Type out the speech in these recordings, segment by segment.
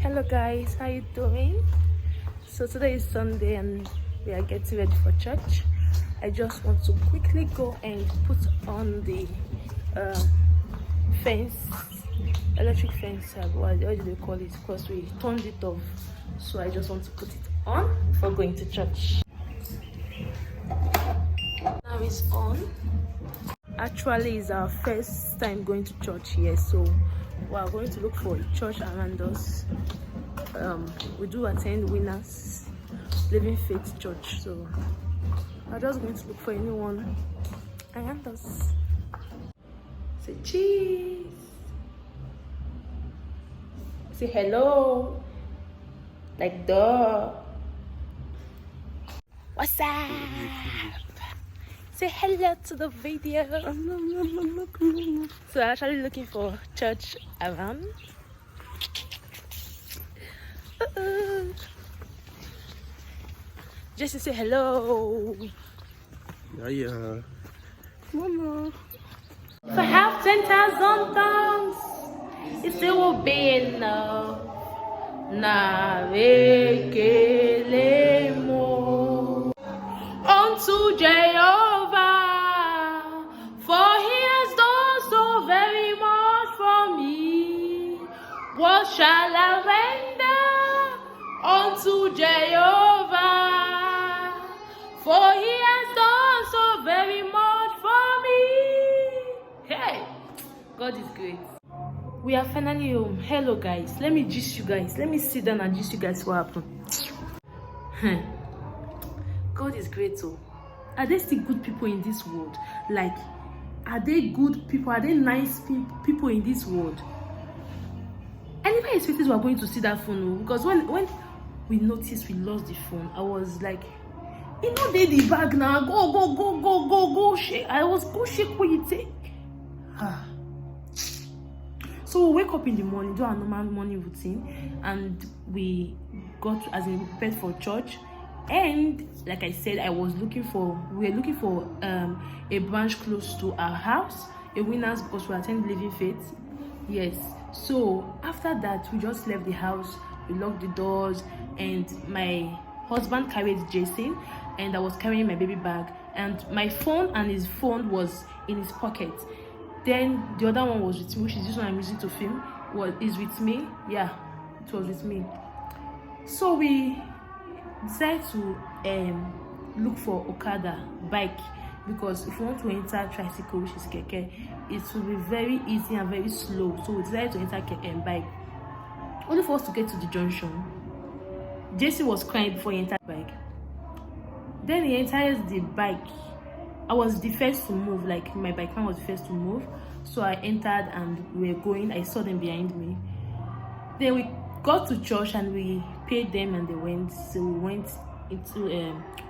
Hello guys, how you doing? So today is Sunday and we are getting ready for church. I just want to quickly go and put on the fence, electric fence, what do they call it, because we turned it off. So I just want to put it on before going to church. Now it's on. Actually it's our first time going to church here, so we are going to look for a church around us. We do attend Winners Living Faith Church, so I'm just going to look for anyone around us. Say cheese. Say hello. Like duh. What's up? Say hello to the video. So I'm actually looking for church around. Just to say hello. Yeah. Mama. If I have 10,000 tongues, it still will be enough. Navekelemo unto Jehovah, for he has done so very much for me. What shall I render unto Jehovah? For he has done so very much for me. Hey, God is great. We are finally home. Hello guys, let me gist you guys. Let me sit down and gist you guys what happened. God is great too. Are there still good people in this world? Like, are they good people? Are they nice people in this world? I never expected we were going to see that phone, because when we noticed we lost the phone, I was like, you know, they the bag now. Go shake. I was go shake what you take. So we wake up in the morning, do our normal morning routine, and we got as in prepared for church. And like I said, we were looking for a branch close to our house, a Winners, because we attend Living Faith. Yes. So after that, we just left the house, we locked the doors, and my husband carried Jason, and I was carrying my baby bag, and my phone and his phone was in his pocket. Then the other one was with me, which is this one I'm using to film, is with me. Yeah, it was with me. So we decided to look for Okada bike, because if you want to enter tricycle, which is keke, it will be very easy and very slow. So we decided to enter bike. Only for us to get to the junction, Jason was crying before he entered the bike. Then he enters the bike. I was the first to move, like my bike man was the first to move. So I entered and we were going. I saw them behind me. Then we got to church and we paid them and they went. So we went into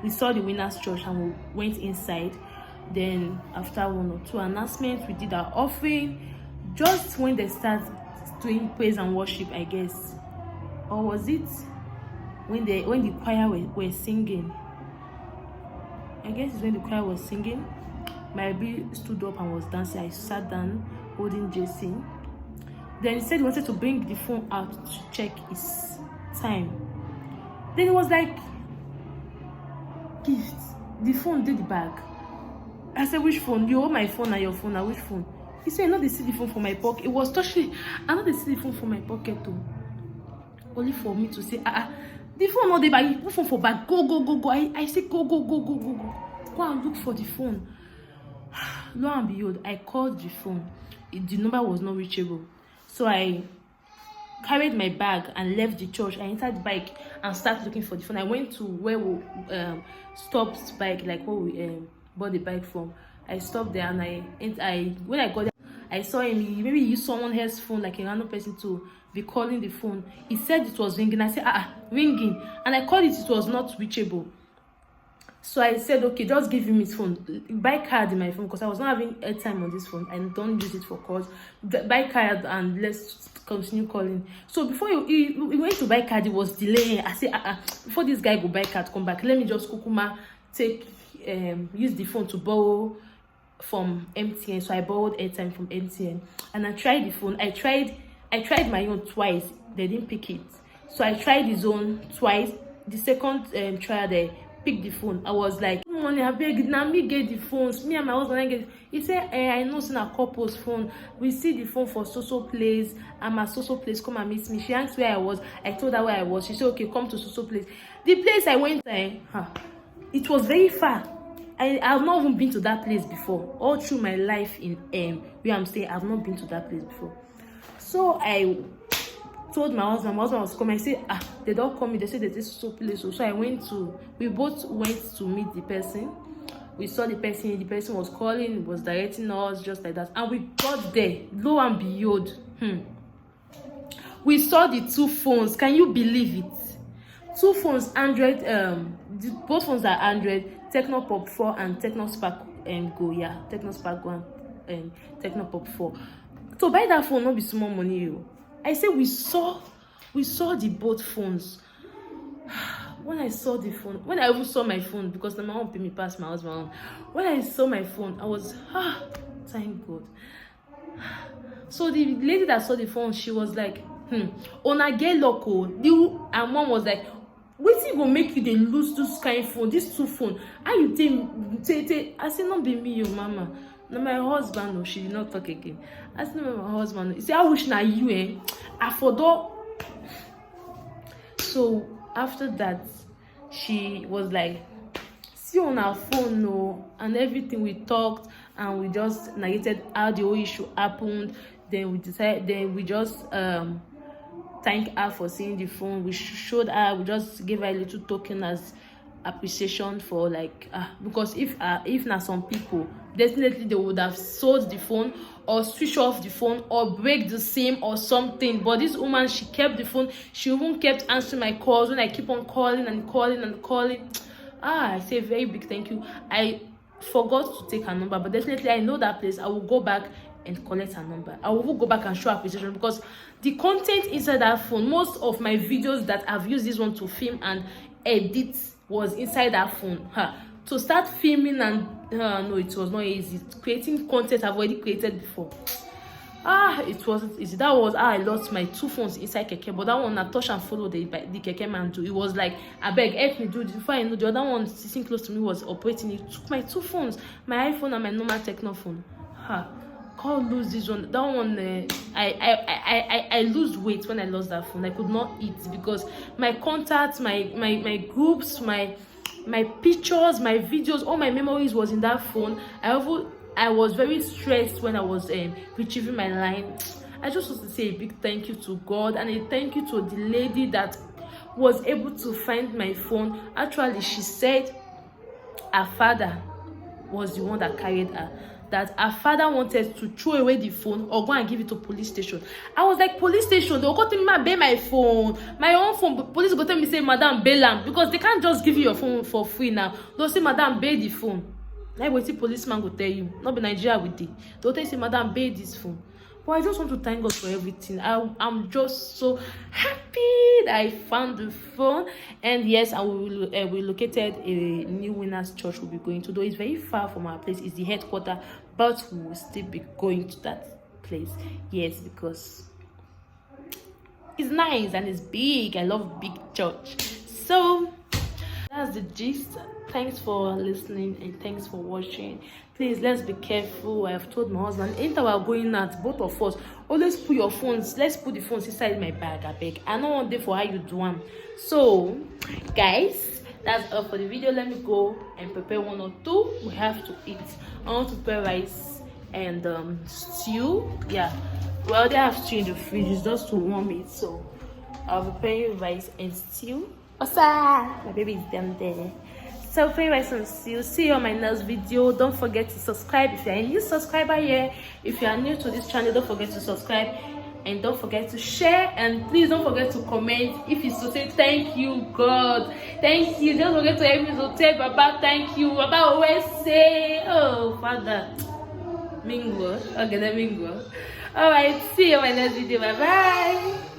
we saw the Winners Church and we went inside. Then after one or two announcements, we did our offering. Just when they start doing praise and worship, I guess, or was it when the choir were singing? I guess it's when the choir was singing. My baby stood up and was dancing. I sat down holding Jason. Then he said he wanted to bring the phone out to check his time. Then he was like, gift. The phone did the bag. I said, which phone? You hold my phone and your phone, and which phone? He said, no, they see the phone from my pocket. It was touching. I know they see the phone from my pocket too. Only for me to say, the phone not the bag. You put phone for bag. Go. I said, go. Go and look for the phone. Lo and behold, I called the phone. The number was not reachable. So I carried my bag and left the church. I entered the bike and started looking for the phone. I went to where we stopped bike, like where we bought the bike from. I stopped there and when I got there, I saw him. Maybe he used someone else's phone, like a random person, to be calling the phone. He said it was ringing. I said, ringing. And I called it. It was not reachable. So I said, okay, just give him his phone. Buy card in my phone, because I was not having airtime on this phone. I don't use it for calls. Buy card and let's continue calling. So before he went to buy card, he was delaying. I said, before this guy go buy card, come back, let me just kukuma use the phone to borrow from MTN. So I borrowed airtime from MTN and I tried the phone. I tried my own twice. They didn't pick it. So I tried his own twice. The second trial, they picked the phone. I was like, good morning, I beg, now me get the phones. Me and my husband I get. He said, I know it's a couple's phone. We see the phone for so place. I'm at so place. Come and meet me. She asked where I was. I told her where I was. She said, okay, come to so place. The place I went it was very far. I've not even been to that place before. All through my life in where I'm staying, I've not been to that place before. So I told my husband was coming. I said, they don't call me. They said there's this so place. So we both went to meet the person. We saw the person was calling, was directing us just like that. And we got there. Lo and behold, we saw the two phones. Can you believe it? Two phones, Android, both phones are Android, Tecno Pop 4 and Tecno Spark Go. Yeah, Tecno Spark Go and Tecno Pop 4. So buy that phone, not be small money, yo. I said we saw the both phones. When I saw the phone, when I even saw my phone, because the mom pay me past my husband, when I saw my phone, I was thank God. So the lady that saw the phone, she was like, ona get loco. And mom was like, wetin go make you dey lose this kind phone, this two phone? How you take? I said, not be me, your mama. No, my husband, no, she did not talk again. I said, no, my husband. He said, I wish na you, I forgot. So after that, she was like, see on our phone, no, and everything we talked, and we just narrated how the whole issue happened. Then we just thank her for seeing the phone. We showed her, we just gave her a little token as appreciation for like because if not some people, definitely they would have sold the phone or switch off the phone or break the SIM or something. But this woman, she kept the phone. She even kept answering my calls when I keep on calling. I say a very big thank you. I forgot to take her number, but definitely I know that place. I will go back and collect her number. I will go back and show appreciation, because the content inside that phone, most of my videos that I've used this one to film and edit was inside that phone. To start filming and no, it was not easy. Creating content I've already created before. It wasn't easy. That was how I lost my two phones inside keke. But that one, I touch and follow the keke man too. It was like, I beg, help me do this. Before I know, the other one sitting close to me was operating. It took my two phones, my iPhone and my normal Tecno phone. Can't lose this one. That one, I lose weight when I lost that phone. I could not eat because my contacts, my groups, my pictures, my videos, all my memories was in that phone. I was very stressed when I was retrieving my line. I just want to say a big thank you to God and a thank you to the lady that was able to find my phone. Actually, she said her father was the one that carried her. That her father wanted to throw away the phone or go and give it to police station. I was like, police station? They'll go tell me, bail my phone, my own phone. But police go tell me, say, madam, bail am, because they can't just give you your phone for free now. They'll say, madam, bail the phone. Like what the policeman will tell you. Not be Nigeria with it. They'll tell you, say, madam, bail this phone. But I just want to thank God for everything. I'm just so happy that I found the phone. And yes, we located a new winners church we'll be going to. Though it's very far from our place. It's the headquarters. But we will still be going to that place. Yes, because it's nice and it's big. I love big church. So that's the gist. Thanks for listening and thanks for watching. Please, let's be careful. I have told my husband, anytime we're going out, both of us, always put your phones. Let's put the phones inside my bag, I beg. I don't want day for how you do them. So, guys, that's all for the video. Let me go and prepare one or two. We have to eat. I want to prepare rice and stew. Yeah, well, they have stew in the fridge. It's just to warm it. So, I'll be preparing rice and stew. Osa! My baby is down there. So pray rice and stew. See you on my next video. Don't forget to subscribe if you're a new subscriber here. If you are new to this channel, don't forget to subscribe and don't forget to share, and please don't forget to comment if it's to say thank you God, thank you. Don't forget to help me to tell Baba thank you. Baba always say, oh Father, mingle. Okay, then mingle. All right, see you on my next video. Bye bye.